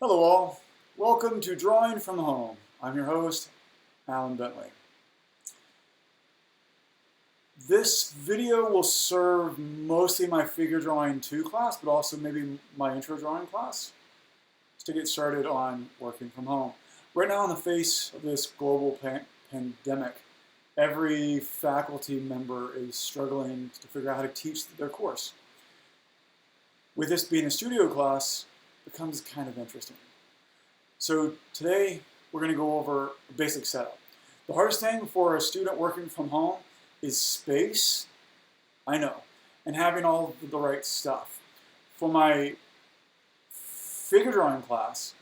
Hello all, welcome to Drawing from Home. I'm your host, Alan Bentley. This video will serve mostly my Figure Drawing 2 class, but also maybe my Intro Drawing class, just to get started on working from home. Right now in the face of this global pandemic, every faculty member is struggling to figure out how to teach their course. With this being a studio class, it becomes kind of interesting. So today we're going to go over a basic setup. The hardest thing for a student working from home is space, I know, and having all the right stuff. For my figure drawing class,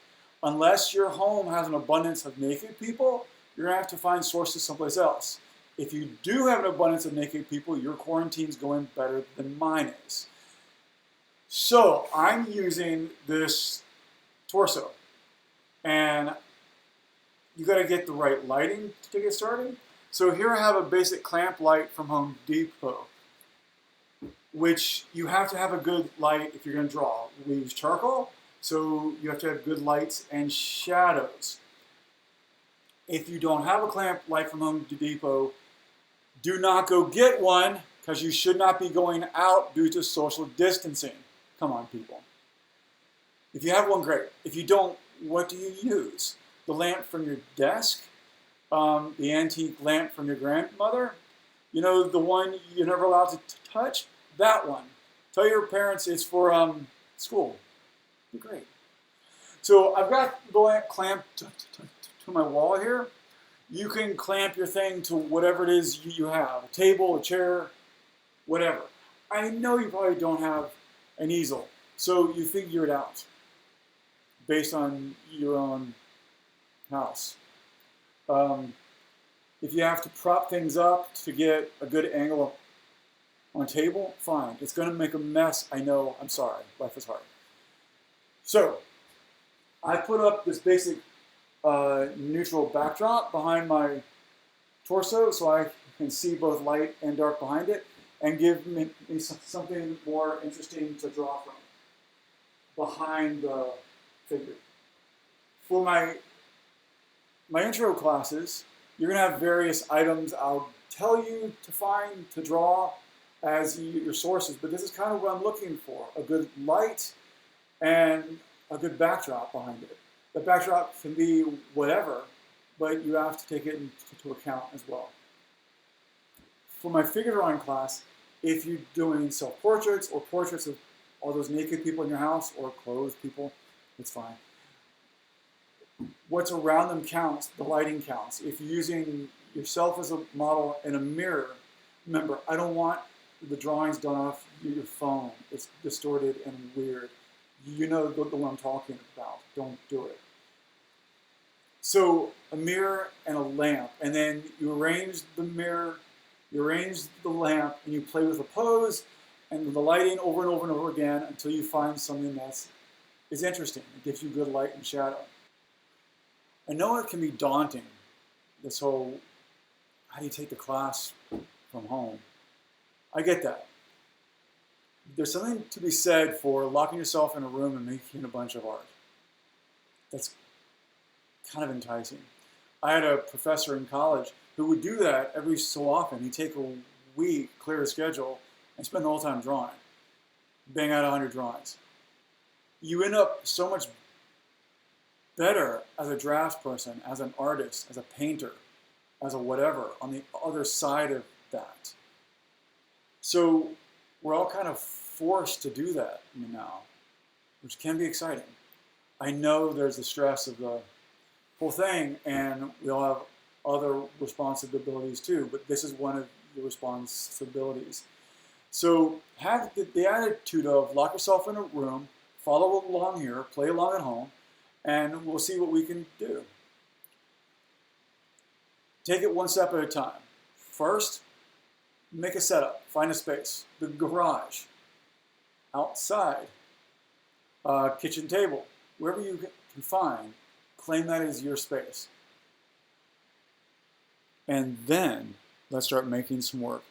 unless your home has an abundance of naked people, you're going to have to find sources someplace else. If you do have an abundance of naked people, your quarantine's going better than mine is. So I'm using this torso, and you got to get the right lighting to get started. So here I have a basic clamp light from Home Depot, which you have to have a good light if you're going to draw. We use charcoal, so you have to have good lights and shadows. If you don't have a clamp light from Home Depot, do not go get one, because you should not be going out due to social distancing. Come on, people. If you have one, great. If you don't, what do you use? The lamp from your desk? The antique lamp from your grandmother? You know, the one you're never allowed to touch? That one. Tell your parents it's for school. It'd be great. So I've got the lamp clamped to my wall here. You can clamp your thing to whatever it is you have. A table, a chair, whatever. I know you probably don't have an easel, so you figure it out based on your own house. If you have to prop things up to get a good angle on a table, fine. It's going to make a mess. I know. I'm sorry. Life is hard. So I put up this basic neutral backdrop behind my torso so I can see both light and dark behind it, and give me something more interesting to draw from behind the figure. For my intro classes, you're going to have various items I'll tell you to find, to draw as your sources, but this is kind of what I'm looking for: a good light and a good backdrop behind it. The backdrop can be whatever, but you have to take it into account as well. For my figure drawing class, if you're doing self-portraits or portraits of all those naked people in your house or clothed people, it's fine. What's around them counts, the lighting counts. If you're using yourself as a model in a mirror, remember, I don't want the drawings done off your phone. It's distorted and weird. You know the one I'm talking about. Don't do it. So a mirror and a lamp, and then you arrange the mirror, you arrange the lamp, and you play with the pose and the lighting over and over and over again until you find something that is interesting. It gives you good light and shadow. I know it can be daunting, this whole, how do you take the class from home? I get that. There's something to be said for locking yourself in a room and making a bunch of art. That's kind of enticing. I had a professor in college who would do that every so often. He'd take a week, clear his schedule, and spend the whole time drawing. Bang out 100 drawings. You end up so much better as a draft person, as an artist, as a painter, as a whatever, on the other side of that. So we're all kind of forced to do that now, which can be exciting. I know there's the stress of the whole thing, and we all have other responsibilities too, but this is one of the responsibilities. So have the attitude of lock yourself in a room, follow along here, play along at home, and we'll see what we can do. Take it one step at a time. First, make a setup, find a space. The garage, outside, kitchen table, wherever you can find, claim that as your space. And then let's start making some work.